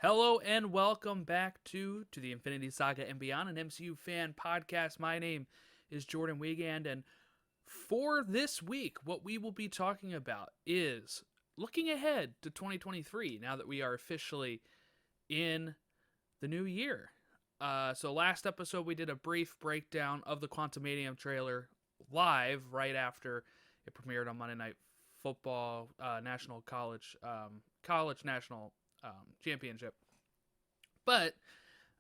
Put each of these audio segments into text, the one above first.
Hello and welcome back to the Infinity Saga and Beyond, an MCU fan podcast. My name is Jordan Wiegand, and for this week, what we will be talking about is looking ahead to 2023 now that we are officially in the new year. So last episode, we did a brief breakdown of the Quantumanium trailer live right after it premiered on Monday Night Football, National College National Championship. But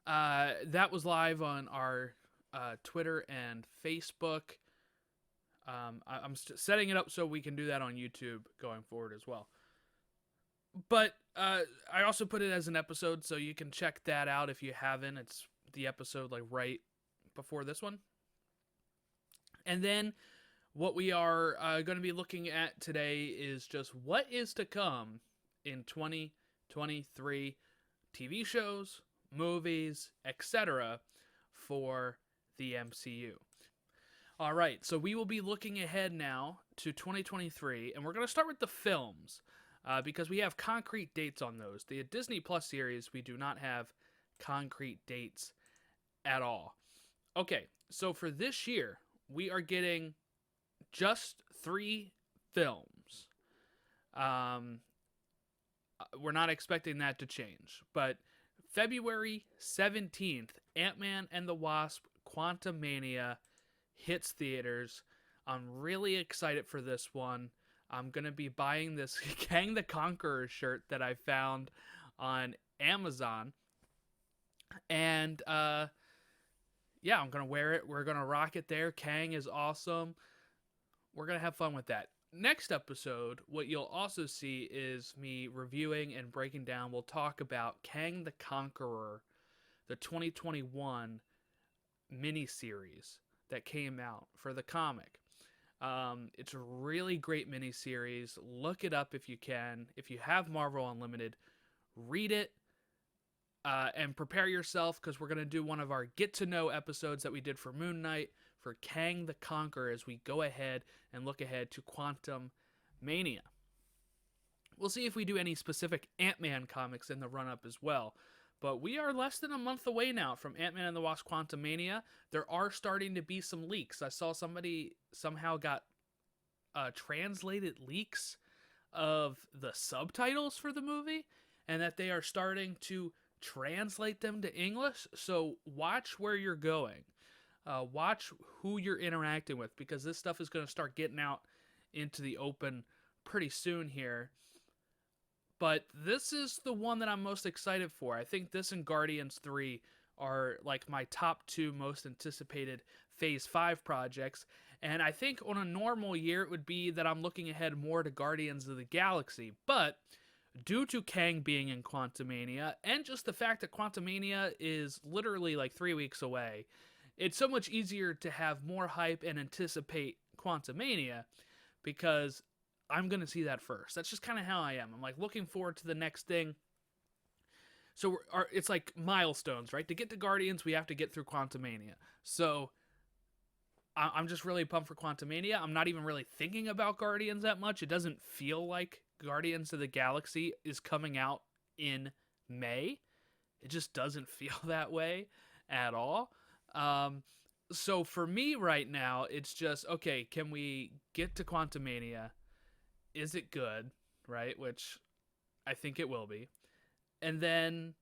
that was live on our Twitter and Facebook. I'm setting it up so we can do that on YouTube going forward as well. But I also put it as an episode, so you can check that out if you haven't. It's the episode like right before this one. And then what we are going to be looking at today is just what is to come in 2023 TV shows, movies, etc. for the MCU. All right, so we will be looking ahead now to 2023, and we're going to start with the films because we have concrete dates on those. The Disney Plus series, we do not have concrete dates at all. Okay, so for this year, we are getting just 3 films. We're not expecting that to change, but February 17th, Ant-Man and the Wasp Quantumania hits theaters. I'm really excited for this one. I'm going to be buying this Kang the Conqueror shirt that I found on Amazon. And yeah, I'm going to wear it. We're going to rock it there. Kang is awesome. We're going to have fun with that. Next episode, what you'll also see is me reviewing and breaking down. We'll talk about Kang the Conqueror, the 2021 miniseries that came out for the comic. It's a really great miniseries. Look it up if you can. If you have Marvel Unlimited, read it and prepare yourself because we're going to do one of our get-to-know episodes that we did for Moon Knight for Kang the Conqueror as we go ahead and look ahead to Quantumania. We'll see if we do any specific Ant-Man comics in the run-up as well. But we are less than a month away now from Ant-Man and the Wasp Quantumania. There are starting to be some leaks. I saw somebody somehow got translated leaks of the subtitles for the movie, and that they are starting to translate them to English. So watch where you're going. Watch who you're interacting with, because this stuff is going to start getting out into the open pretty soon here. But this is the one that I'm most excited for. I think this and Guardians 3 are like my top 2 most anticipated Phase 5 projects. And I think on a normal year, it would be that I'm looking ahead more to Guardians of the Galaxy. But due to Kang being in Quantumania, and just the fact that Quantumania is literally like 3 weeks away, it's so much easier to have more hype and anticipate Quantumania because I'm going to see that first. That's just kind of how I am. I'm like looking forward to the next thing. So it's like milestones, right? To get to Guardians, we have to get through Quantumania. So I'm just really pumped for Quantumania. I'm not even really thinking about Guardians that much. It doesn't feel like Guardians of the Galaxy is coming out in May. It just doesn't feel that way at all. So for me right now, it's just, okay, can we get to Quantumania? Is it good, right? Which I think it will be. And then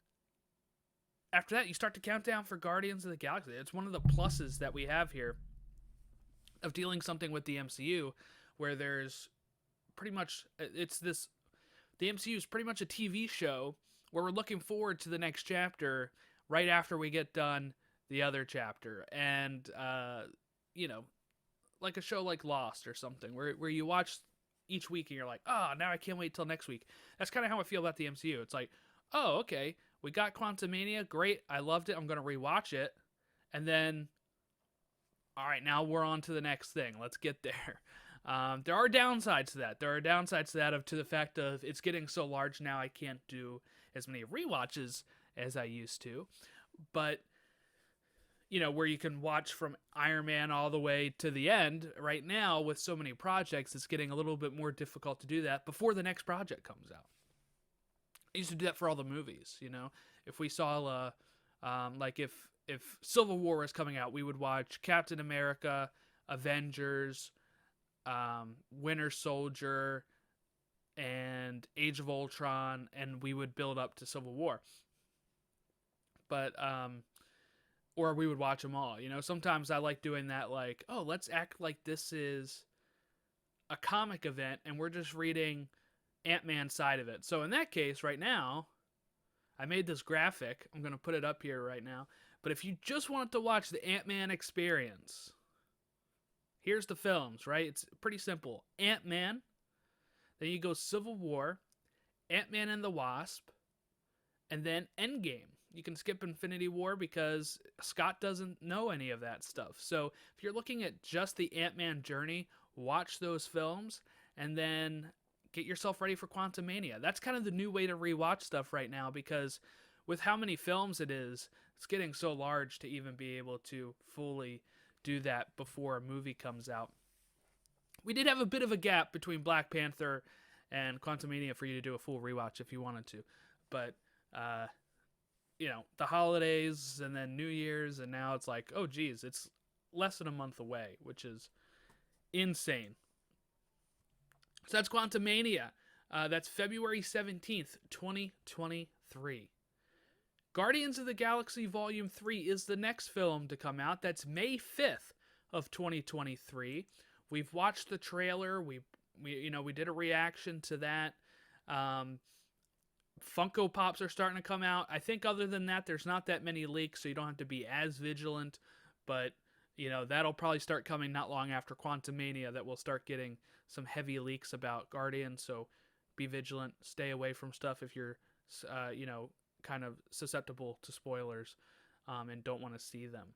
after that, you start to count down for Guardians of the Galaxy. It's one of the pluses that we have here of dealing something with the MCU where there's pretty much, the MCU is pretty much a TV show where we're looking forward to the next chapter right after we get done the other chapter. And, like a show like Lost or something where you watch each week and you're like, oh, now I can't wait till next week. That's kind of how I feel about the MCU. It's like, oh, okay, we got Quantumania, great, I loved it, I'm going to rewatch it, and then, all right, now we're on to the next thing, let's get there. There are downsides to that. There are downsides to that to the fact of it's getting so large now I can't do as many rewatches as I used to, but where you can watch from Iron Man all the way to the end. Right now, with so many projects, it's getting a little bit more difficult to do that before the next project comes out. I used to do that for all the movies. If we saw like if Civil War was coming out, we would watch Captain America, Avengers, Winter Soldier, and Age of Ultron, and we would build up to Civil War. But or we would watch them all. Sometimes I like doing that. Like, oh, let's act like this is a comic event, and we're just reading Ant-Man side of it. So in that case, right now, I made this graphic. I'm going to put it up here right now. But if you just want to watch the Ant-Man experience, here's the films, right? It's pretty simple. Ant-Man, then you go Civil War, Ant-Man and the Wasp, and then Endgame. You can skip Infinity War because Scott doesn't know any of that stuff. So if you're looking at just the Ant-Man journey, watch those films, and then get yourself ready for Quantumania. That's kind of the new way to rewatch stuff right now, because with how many films it is, it's getting so large to even be able to fully do that before a movie comes out. We did have a bit of a gap between Black Panther and Quantumania for you to do a full rewatch if you wanted to. But, the holidays and then New Year's, and now it's like, oh, geez, it's less than a month away, which is insane. So that's Quantumania. That's February 17th, 2023. Guardians of the Galaxy Volume 3 is the next film to come out. That's May 5th of 2023. We've watched the trailer. We did a reaction to that. Funko Pops are starting to come out. I think other than that, there's not that many leaks, so you don't have to be as vigilant. But, that'll probably start coming not long after Quantumania, that we'll start getting some heavy leaks about Guardians. So be vigilant. Stay away from stuff if you're, kind of susceptible to spoilers and don't want to see them.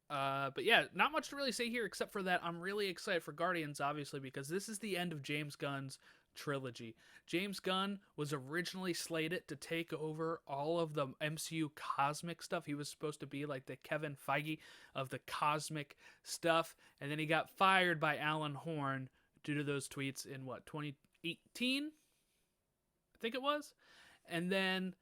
But yeah, not much to really say here except for that I'm really excited for Guardians, obviously, because this is the end of James Gunn's trilogy. James Gunn was originally slated to take over all of the MCU cosmic stuff. He was supposed to be like the Kevin Feige of the cosmic stuff, and then he got fired by Alan Horn due to those tweets in 2018? I think it was. And then,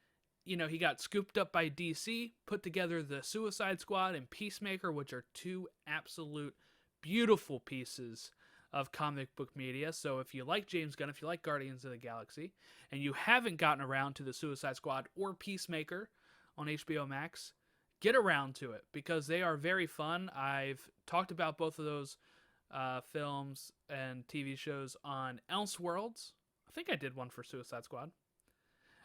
he got scooped up by DC, put together the Suicide Squad and Peacemaker, which are two absolute beautiful pieces of comic book media. So if you like James Gunn, if you like Guardians of the Galaxy, and you haven't gotten around to the Suicide Squad or Peacemaker on HBO Max, get around to it, because they are very fun. I've talked about both of those films and TV shows on Elseworlds. I think I did one for Suicide Squad.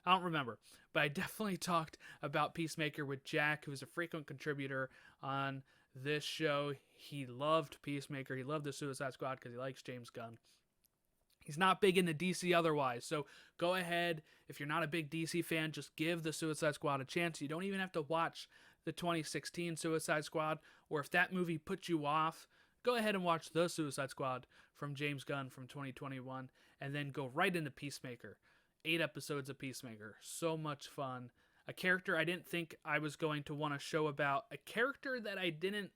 I don't remember, but I definitely talked about Peacemaker with Jack, who's a frequent contributor on this show. He loved Peacemaker. He loved the Suicide Squad because he likes James Gunn. He's not big into DC otherwise, so go ahead. If you're not a big DC fan, just give the Suicide Squad a chance. You don't even have to watch the 2016 Suicide Squad, or if that movie puts you off, go ahead and watch the Suicide Squad from James Gunn from 2021, and then go right into Peacemaker. 8 episodes of Peacemaker. So much fun. A character I didn't think I was going to want to show about. A character that I didn't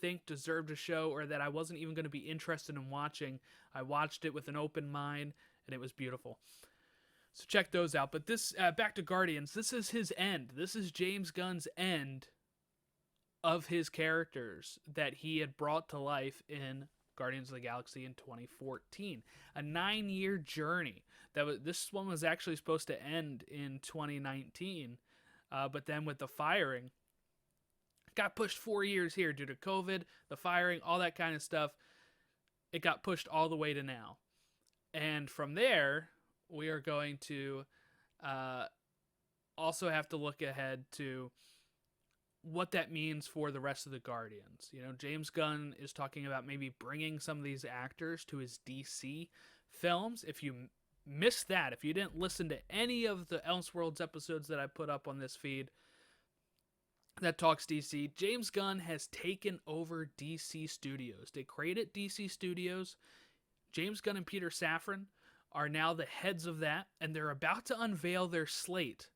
think deserved a show, or that I wasn't even going to be interested in watching. I watched it with an open mind, and it was beautiful. So check those out. But this, back to Guardians, this is his end. This is James Gunn's end of his characters that he had brought to life in Guardians of the Galaxy in 2014. A 9-year journey. This one was actually supposed to end in 2019, but then with the firing, it got pushed 4 years here due to COVID, the firing, all that kind of stuff. It got pushed all the way to now. And from there, we are going to also have to look ahead to what that means for the rest of the Guardians. James Gunn is talking about maybe bringing some of these actors to his DC films. If you missed that, if you didn't listen to any of the Elseworlds episodes that I put up on this feed that talks DC, James Gunn has taken over DC Studios. They created DC Studios. James Gunn and Peter Safran are now the heads of that, and they're about to unveil their slate.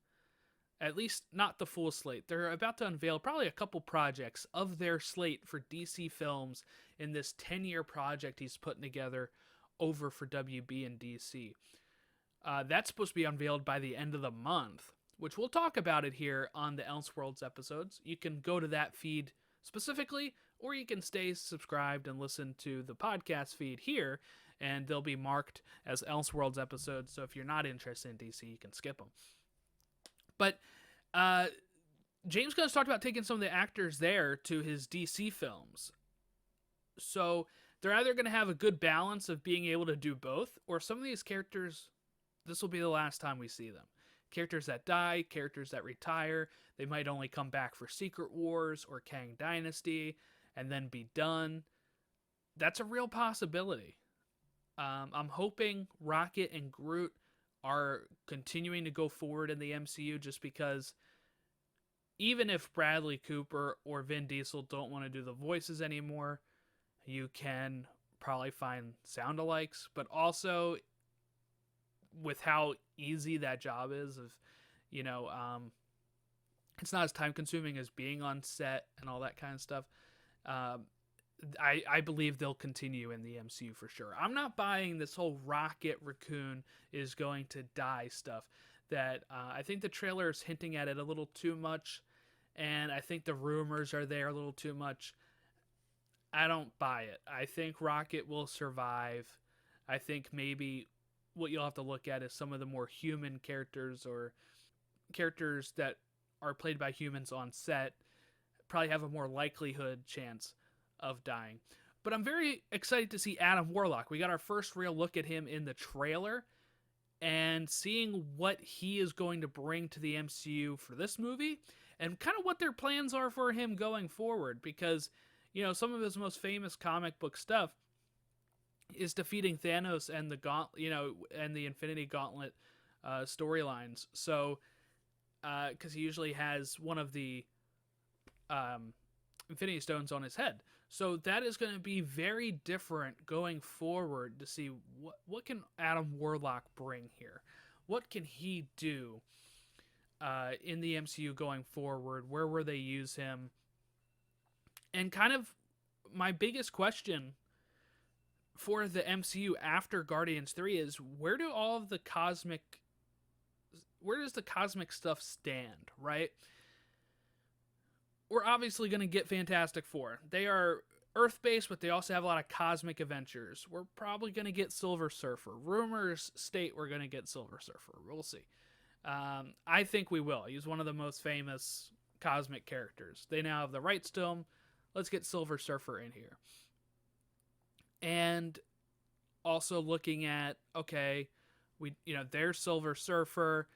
At least not the full slate. They're about to unveil probably a couple projects of their slate for DC films in this 10-year project he's putting together over for WB and DC. That's supposed to be unveiled by the end of the month, which we'll talk about it here on the Elseworlds episodes. You can go to that feed specifically, or you can stay subscribed and listen to the podcast feed here, and they'll be marked as Elseworlds episodes. So if you're not interested in DC, you can skip them. But James Gunn's talked about taking some of the actors there to his DC films. So they're either going to have a good balance of being able to do both, or some of these characters, this will be the last time we see them. Characters that die, characters that retire, they might only come back for Secret Wars or Kang Dynasty and then be done. That's a real possibility. I'm hoping Rocket and Groot are continuing to go forward in the MCU, just because even if Bradley Cooper or Vin Diesel don't want to do the voices anymore, you can probably find sound-alikes, but also with how easy that job is, of, it's not as time-consuming as being on set and all that kind of stuff. I believe they'll continue in the MCU for sure. I'm not buying this whole Rocket Raccoon is going to die stuff. That I think the trailer is hinting at it a little too much, and I think the rumors are there a little too much. I don't buy it. I think Rocket will survive. I think maybe what you'll have to look at is some of the more human characters, or characters that are played by humans on set, probably have a more likelihood chance of dying. But I'm very excited to see Adam Warlock. We got our first real look at him in the trailer, and seeing what he is going to bring to the MCU for this movie, and kind of what their plans are for him going forward, because some of his most famous comic book stuff is defeating Thanos and and the Infinity Gauntlet storylines. So because he usually has one of the Infinity Stones on his head. So that is going to be very different going forward, to see what can Adam Warlock bring here. What can he do in the MCU going forward? Where will they use him? And kind of my biggest question for the MCU after Guardians 3 is, where does the cosmic stuff stand, right? We're obviously going to get Fantastic Four. They are Earth-based, but they also have a lot of cosmic adventures. We're probably going to get Silver Surfer. Rumors state we're going to get Silver Surfer. We'll see. I think we will. He's one of the most famous cosmic characters. They now have the rights to him. Let's get Silver Surfer in here. And also looking at, okay, there's Silver Surfer.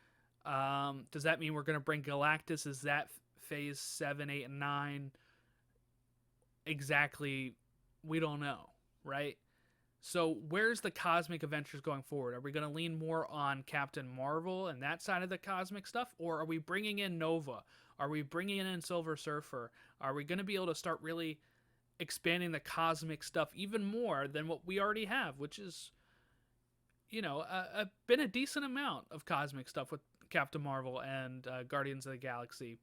Does that mean we're going to bring Galactus? Is that phase 7, 8, and 9? Exactly, we don't know, right? So where's the cosmic adventures going forward? Are we going to lean more on Captain Marvel and that side of the cosmic stuff? Or are we bringing in Nova? Are we bringing in Silver Surfer? Are we going to be able to start really expanding the cosmic stuff even more than what we already have, which is, been a decent amount of cosmic stuff with Captain Marvel and Guardians of the Galaxy.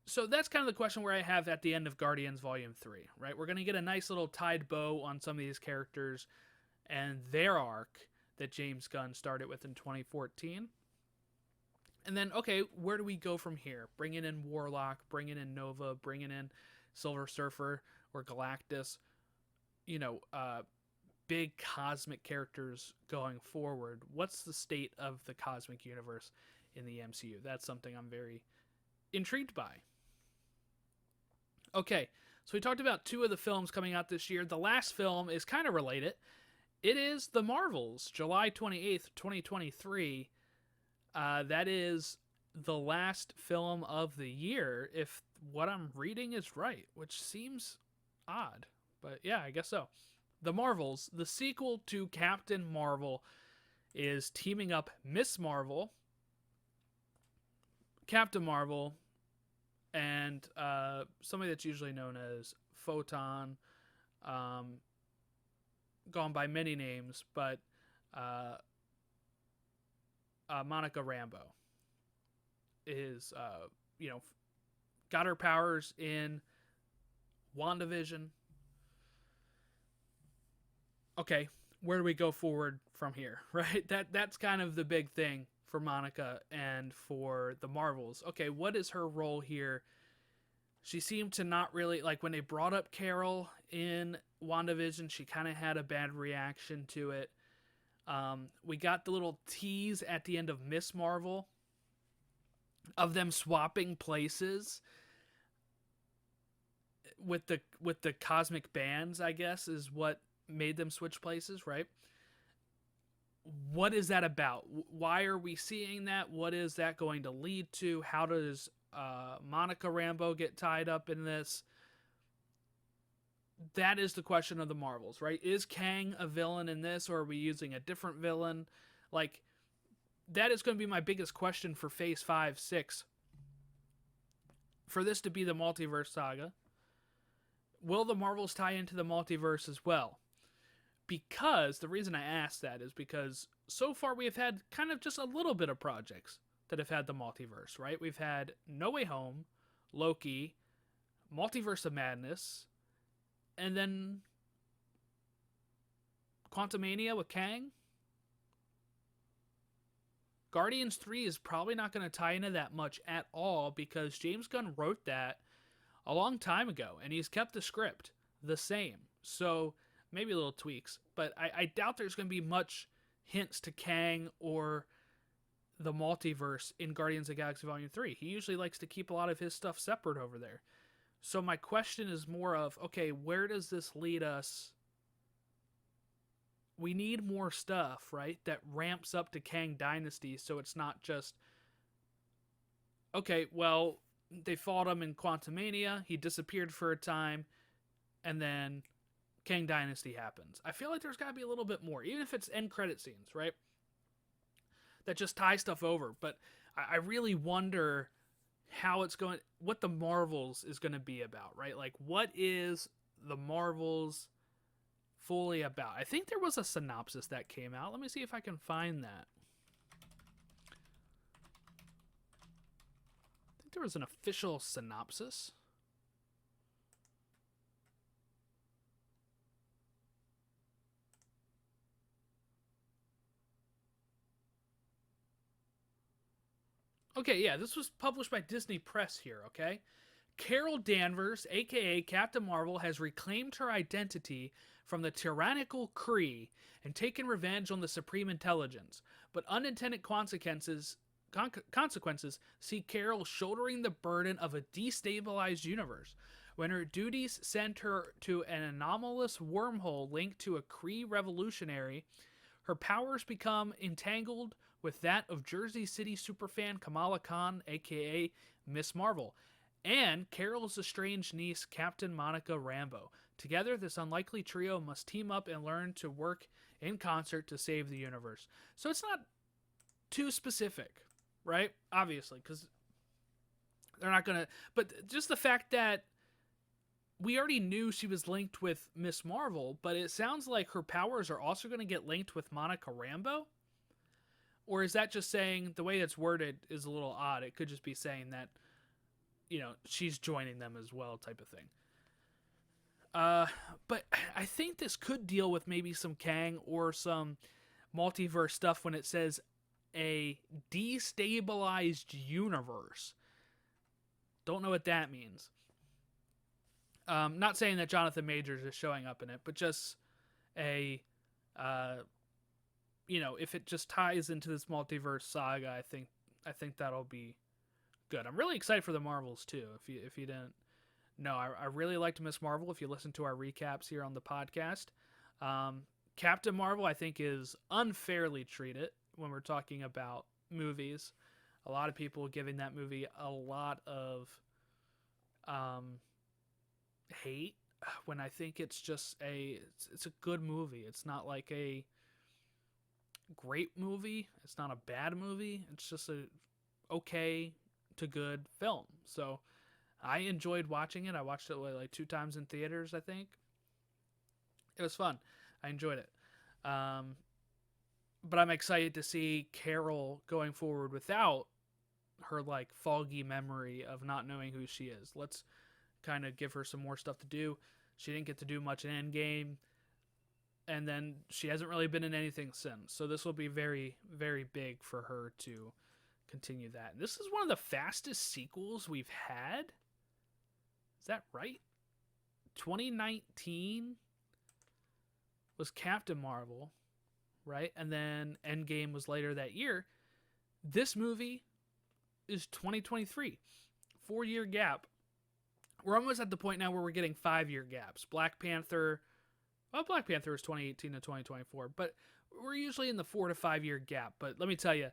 So that's kind of the question where I have at the end of Guardians Volume 3, right? We're going to get a nice little tied bow on some of these characters and their arc that James Gunn started with in 2014. And then, okay, where do we go from here? Bringing in Warlock, bringing in Nova, bringing in Silver Surfer or Galactus, big cosmic characters going forward. What's the state of the cosmic universe in the MCU? That's something I'm very intrigued by. Okay, so we talked about two of the films coming out this year. The last film is kind of related. It is The Marvels, July 28th, 2023. That is the last film of the year, if what I'm reading is right, which seems odd. But yeah, I guess so. The Marvels, the sequel to Captain Marvel, is teaming up Miss Marvel, Captain Marvel, and somebody that's usually known as Photon, gone by many names, but Monica Rambeau is, got her powers in WandaVision. Okay, where do we go forward from here, right? That's kind of the big thing for Monica and for the Marvels. Okay, what is her role here? She seemed to not really like when they brought up Carol in WandaVision. She kind of had a bad reaction to it. We got the little tease at the end of Miss Marvel of them swapping places with the cosmic bands, I guess, is what made them switch places, right? What is that about? Why are we seeing that? What is that going to lead to? How does Monica Rambeau get tied up in this? That is the question of the Marvels, right? Is Kang a villain in this, or are we using a different villain? Like, that is going to be my biggest question for Phase 5, 6. For this to be the multiverse saga, will the Marvels tie into the multiverse as well? Because the reason I ask that is because so far we have had kind of just a little bit of projects that have had the multiverse, right? We've had No Way Home, Loki, Multiverse of Madness, and then Quantumania with Kang. Guardians 3 is probably not going to tie into that much at all because James Gunn wrote that a long time ago, and he's kept the script the same. So maybe little tweaks, but I doubt there's going to be much hints to Kang or the multiverse in Guardians of the Galaxy Volume 3. He usually likes to keep a lot of his stuff separate over there. So my question is more of, okay, where does this lead us? We need more stuff, right, that ramps up to Kang Dynasty so it's not just, okay, well, they fought him in Quantumania, he disappeared for a time, and then Kang Dynasty happens. I feel like there's got to be a little bit more, even if it's end credit scenes, right? That just tie stuff over. But I really wonder how it's going, what the Marvels is going to be about, right? Like, what is the Marvels fully about? I think there was a synopsis that came out. Let me see if I can find that. I think there was an official synopsis. Okay, yeah, this was published by Disney Press here, okay? Carol Danvers, aka Captain Marvel, has reclaimed her identity from the tyrannical Kree and taken revenge on the Supreme Intelligence. But unintended consequences see Carol shouldering the burden of a destabilized universe. When her duties send her to an anomalous wormhole linked to a Kree revolutionary, her powers become entangled with that of Jersey City superfan Kamala Khan, aka Miss Marvel, and Carol's estranged niece, Captain Monica Rambeau. Together, this unlikely trio must team up and learn to work in concert to save the universe. So it's not too specific, right? Obviously, because they're not going to... But just the fact that we already knew she was linked with Miss Marvel, but it sounds like her powers are also going to get linked with Monica Rambeau? Or is that just saying, the way it's worded is a little odd. It could just be saying that, you know, she's joining them as well, type of thing. But I think this could deal with maybe some Kang or some multiverse stuff when it says a destabilized universe. Don't know what that means. Not saying that Jonathan Majors is showing up in it, but just a, you know, if it just ties into this multiverse saga, I think that'll be good. I'm really excited for the Marvels too. If you didn't know, I really liked Miss Marvel. If you listen to our recaps here on the podcast, Captain Marvel I think is unfairly treated when we're talking about movies. A lot of people giving that movie a lot of hate when I think it's just it's a good movie. It's not like a great movie. It's not a bad movie. It's just a okay to good film. So I enjoyed watching it. I watched it like 2 times in theaters, I think. It was fun. I enjoyed it. But I'm excited to see Carol going forward without her like foggy memory of not knowing who she is. Let's kind of give her some more stuff to do. She didn't get to do much in Endgame. and then she hasn't really been in anything since. So this will be very, very big for her to continue that. This is one of the fastest sequels we've had. Is that right? 2019 was Captain Marvel, right? And then Endgame was later that year. This movie is 2023. 4-year gap. We're almost at the point now where we're getting 5-year gaps. Black Panther is 2018 to 2024, but we're usually in the 4 to 5 year gap. But let me tell you,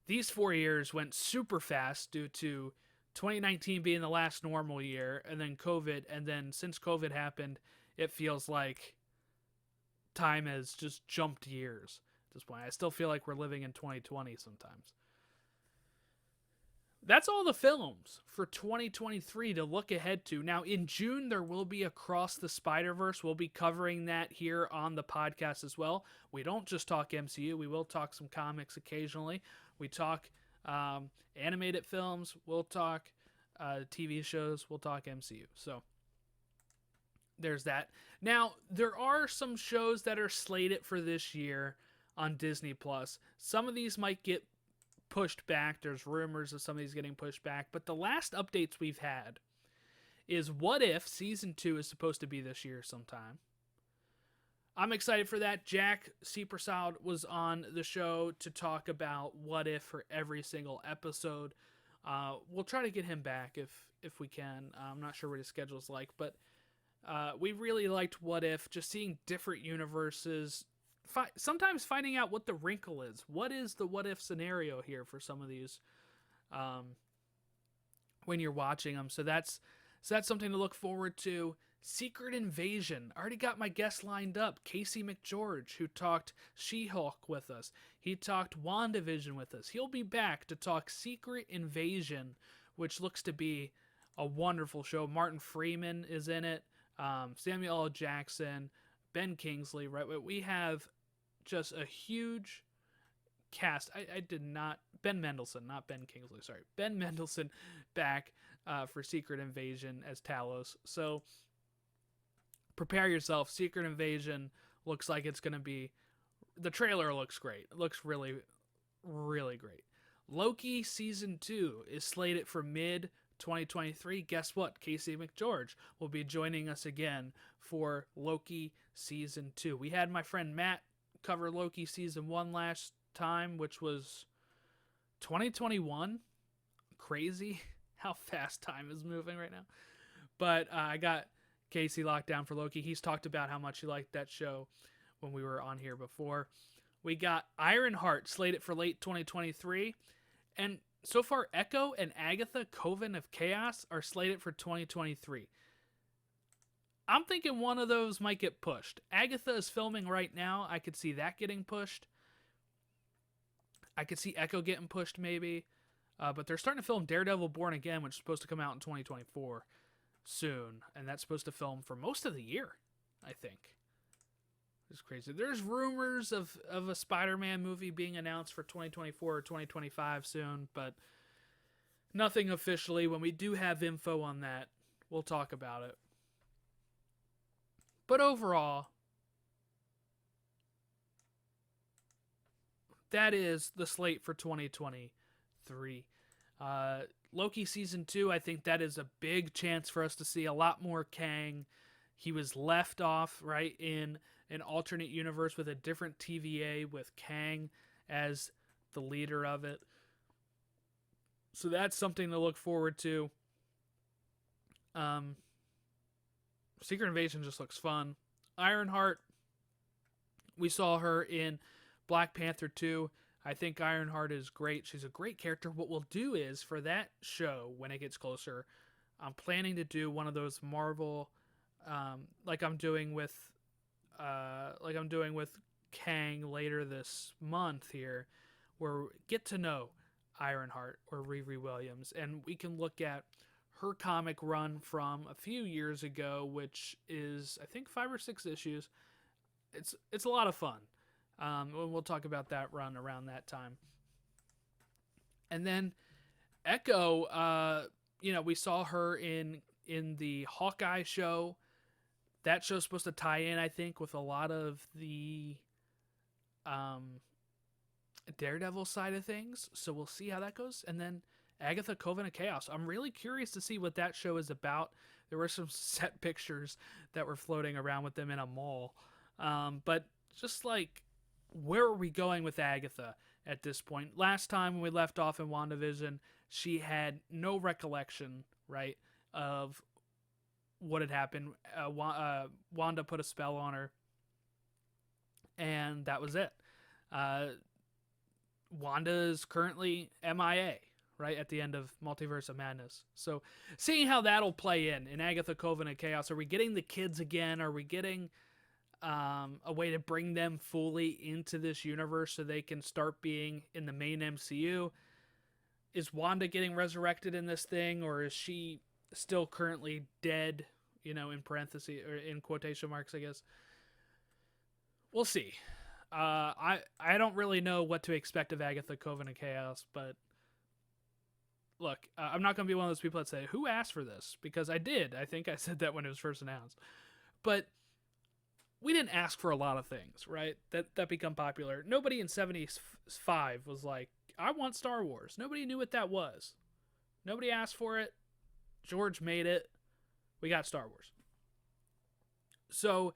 these 4 years went super fast due to 2019 being the last normal year, and then COVID, and then since COVID happened, it feels like time has just jumped years at this point. I still feel like we're living in 2020 sometimes. That's all the films for 2023 to look ahead to. Now, in June, there will be Across the Spider-Verse. We'll be covering that here on the podcast as well. We don't just talk MCU. We will talk some comics occasionally. We talk animated films. We'll talk TV shows. We'll talk MCU. So there's that. Now, there are some shows that are slated for this year on Disney+. Some of these might get pushed back. There's rumors of some of these getting pushed back, but the last updates we've had is What If Season 2 is supposed to be this year sometime. I'm excited for that. Jack Seepersod was on the show to talk about What If for every single episode. We'll try to get him back if we can. I'm not sure what his schedule's like, but we really liked What If, just seeing different universes, sometimes finding out what the wrinkle is. What is the what if scenario here for some of these when you're watching them? So that's something to look forward to. Secret Invasion. Already got my guest lined up. Casey McGeorge, who talked She-Hulk with us. He talked WandaVision with us. He'll be back to talk Secret Invasion, which looks to be a wonderful show. Martin Freeman is in it. Samuel L. Jackson, Ben Kingsley, right? We have just a huge cast. Ben Mendelsohn, not Ben Kingsley, sorry. Ben Mendelsohn back for Secret Invasion as Talos. So prepare yourself. Secret Invasion looks like it's going to be... The trailer looks great. It looks really, really great. Loki Season 2 is slated for mid-2023. Guess what? Casey McGeorge will be joining us again for Loki Season 2. We had my friend Matt cover Loki Season 1 last time, which was 2021. Crazy how fast time is moving right now. But I got Casey locked down for Loki. He's talked about how much he liked that show when we were on here before. We got Ironheart slated for late 2023. And so far, Echo and Agatha, Coven of Chaos, are slated for 2023. I'm thinking one of those might get pushed. Agatha is filming right now. I could see that getting pushed. I could see Echo getting pushed maybe. But they're starting to film Daredevil Born Again, which is supposed to come out in 2024 soon. And that's supposed to film for most of the year, I think. It's crazy. There's rumors of a Spider-Man movie being announced for 2024 or 2025 soon, but nothing officially. When we do have info on that, we'll talk about it. But overall, that is the slate for 2023. Loki Season 2, I think that is a big chance for us to see a lot more Kang. He was left off, right, in an alternate universe with a different TVA with Kang as the leader of it. So that's something to look forward to. Secret Invasion just looks fun. Ironheart, we saw her in Black Panther 2. I think Ironheart is great. She's a great character. What we'll do is, for that show, when it gets closer, I'm planning to do one of those Marvel, like I'm doing with Kang later this month here, where we get to know Ironheart or Riri Williams, and we can look at her comic run from a few years ago, which is, I think, 5 or 6 issues. It's a lot of fun. We'll talk about that run around that time. And then Echo, we saw her in the Hawkeye show. that show's supposed to tie in, I think, with a lot of the Daredevil side of things. So we'll see how that goes. And then Agatha Coven of Chaos. I'm really curious to see what that show is about. There were some set pictures that were floating around with them in a mall. But just like, where are we going with Agatha at this point? Last time when we left off in WandaVision, she had no recollection, right, of what had happened. Wanda put a spell on her, and that was it. Wanda is currently MIA, right, at the end of Multiverse of Madness. So seeing how that'll play in Agatha Coven of Chaos. Are we getting the kids again? Are we getting a way to bring them fully into this universe so they can start being in the main MCU? Is Wanda getting resurrected in this thing, or is she still currently dead, in parentheses, or in quotation marks, I guess? We'll see. I don't really know what to expect of Agatha Coven of Chaos, but look, I'm not going to be one of those people that say, who asked for this? Because I did. I think I said that when it was first announced. But we didn't ask for a lot of things, right? That become popular. Nobody in 75 was like, I want Star Wars. Nobody knew what that was. Nobody asked for it. George made it. We got Star Wars. So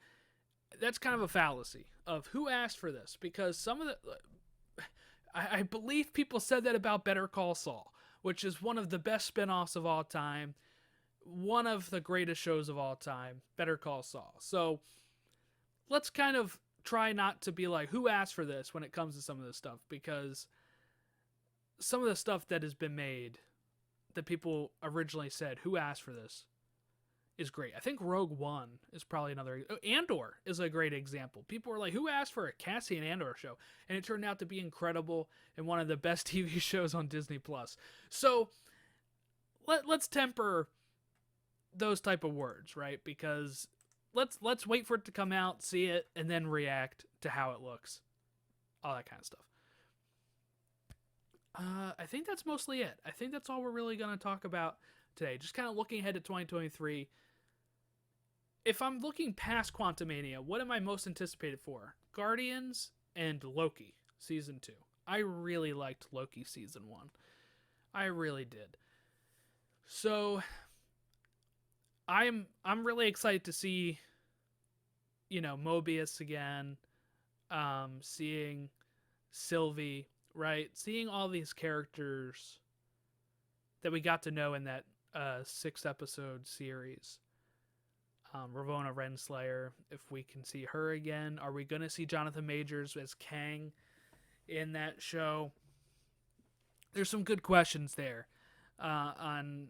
that's kind of a fallacy of who asked for this, because some of the, I believe people said that about Better Call Saul, which is one of the best spin-offs of all time, one of the greatest shows of all time, Better Call Saul. So let's kind of try not to be like, who asked for this when it comes to some of this stuff, because some of the stuff that has been made that people originally said, who asked for this, is great. I think Rogue One is probably another. Andor is a great example. People were like, who asked for a Cassian Andor show? And it turned out to be incredible and one of the best TV shows on Disney+. So let's temper those type of words, right? Because let's wait for it to come out, see it, and then react to how it looks. All that kind of stuff. I think that's mostly it. I think that's all we're really going to talk about today. Just kind of looking ahead to 2023. If I'm looking past Quantumania, what am I most anticipated for? Guardians and Loki Season 2. I really liked Loki Season 1. I really did. So I'm really excited to see, Mobius again, seeing Sylvie, right? Seeing all these characters that we got to know in that 6-episode series. Ravonna Renslayer, if we can see her again. Are we going to see Jonathan Majors as Kang in that show? There's some good questions there on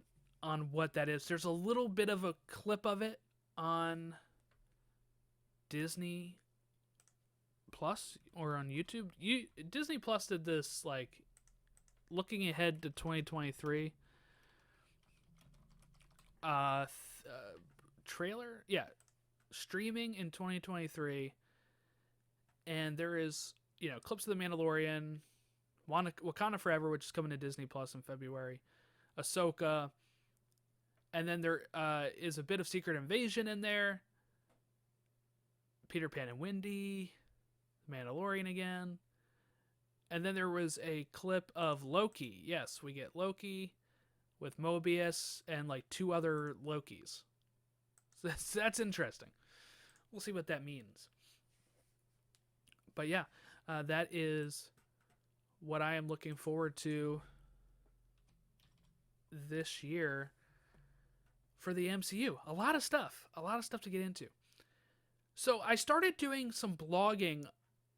what that is. There's a little bit of a clip of it on Disney Plus or on YouTube. Disney Plus did this, like, looking ahead to 2023 trailer, streaming in 2023, and there is clips of The Mandalorian, Wakanda Forever, which is coming to Disney Plus in February, Ahsoka, and then there is a bit of Secret Invasion in there, Peter Pan and Wendy, Mandalorian again, and then there was a clip of Loki. Yes, we get Loki with Mobius and like 2 other Lokis. That's interesting. We'll see what that means. But yeah, that is what I am looking forward to this year for the MCU. A lot of stuff to get into. So I started doing some blogging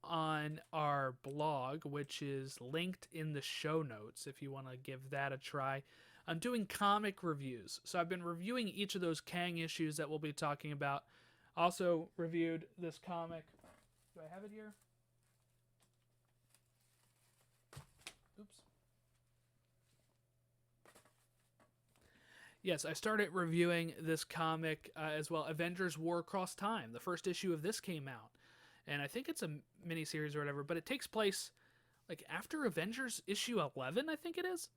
on our blog, which is linked in the show notes if you want to give that a try. I'm doing comic reviews. So I've been reviewing each of those Kang issues that we'll be talking about. Also reviewed this comic. Do I have it here? Oops. Yes, I started reviewing this comic as well. Avengers War Across Time. The first issue of this came out. And I think it's a miniseries or whatever, but it takes place like after Avengers issue 11, I think it is.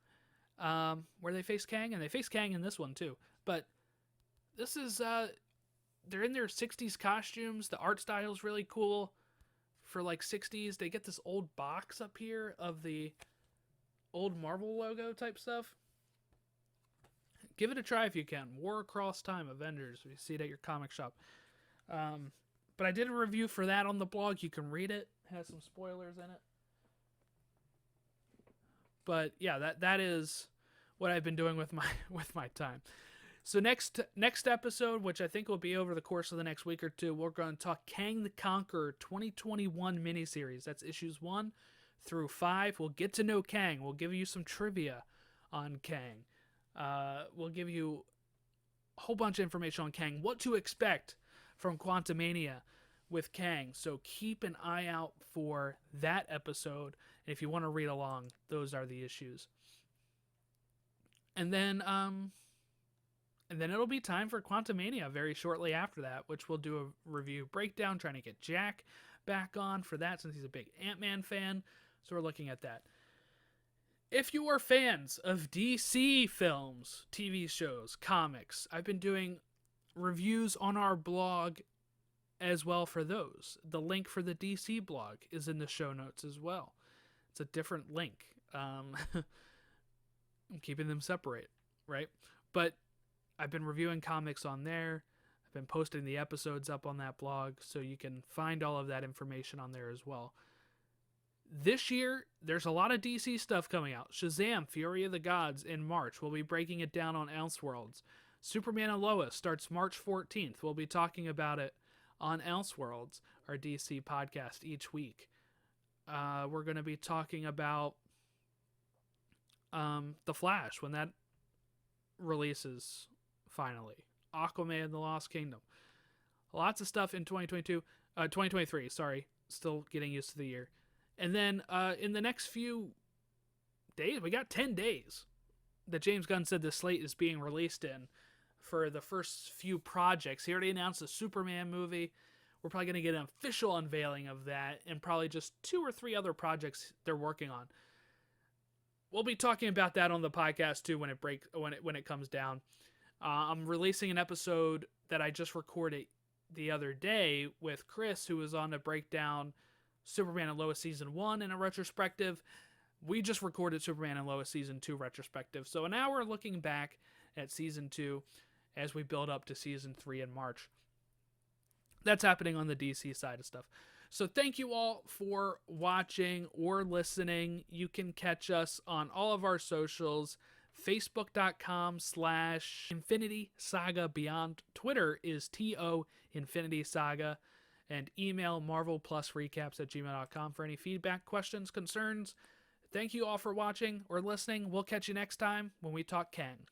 Where they face Kang, and they face Kang in this one too. But this is they're in their 60s costumes. The art style is really cool for like 60s. They get this old box up here of the old Marvel logo type stuff. Give it a try if you can. War Across Time Avengers. You see it at your comic shop. But I did a review for that on the blog. You can read it. It has some spoilers in it. But yeah, that is what I've been doing with my time. So next episode, which I think will be over the course of the next week or two, we're going to talk Kang the Conqueror 2021 miniseries. That's issues 1 through 5. We'll get to know Kang. We'll give you some trivia on Kang. We'll give you a whole bunch of information on Kang, what to expect from Quantumania with Kang. So keep an eye out for that episode. And if you want to read along, those are the issues. And then it'll be time for Quantumania very shortly after that, which we'll do a review breakdown, trying to get Jack back on for that since he's a big Ant-Man fan. So we're looking at that. If you are fans of DC films, TV shows, comics, I've been doing reviews on our blog as well for those. The link for the DC blog is in the show notes as well. It's a different link. I'm keeping them separate, right? But I've been reviewing comics on there. I've been posting the episodes up on that blog, so you can find all of that information on there as well. This year, there's a lot of DC stuff coming out. Shazam! Fury of the Gods in March. We'll be breaking it down on Elseworlds. Superman and Lois starts March 14th. We'll be talking about it on Elseworlds, our DC podcast, each week. We're going to be talking about The Flash when that releases finally. Aquaman and the Lost Kingdom. Lots of stuff in 2023, sorry. Still getting used to the year. And then in the next few days, we got 10 days that James Gunn said the slate is being released in for the first few projects. He already announced a Superman movie. We're probably going to get an official unveiling of that and probably just 2 or 3 other projects they're working on. We'll be talking about that on the podcast too when it comes down. I'm releasing an episode that I just recorded the other day with Chris, who was on to break down Superman and Lois Season 1 in a retrospective. We just recorded Superman and Lois Season 2 retrospective. So now we're looking back at Season 2 as we build up to Season 3 in March. That's happening on the DC side of stuff. So thank you all for watching or listening. You can catch us on all of our socials. Facebook.com/Infinity Saga Beyond. Twitter is TO Infinity Saga. And email marvelplusrecaps@gmail.com for any feedback, questions, concerns. Thank you all for watching or listening. We'll catch you next time when we talk Kang.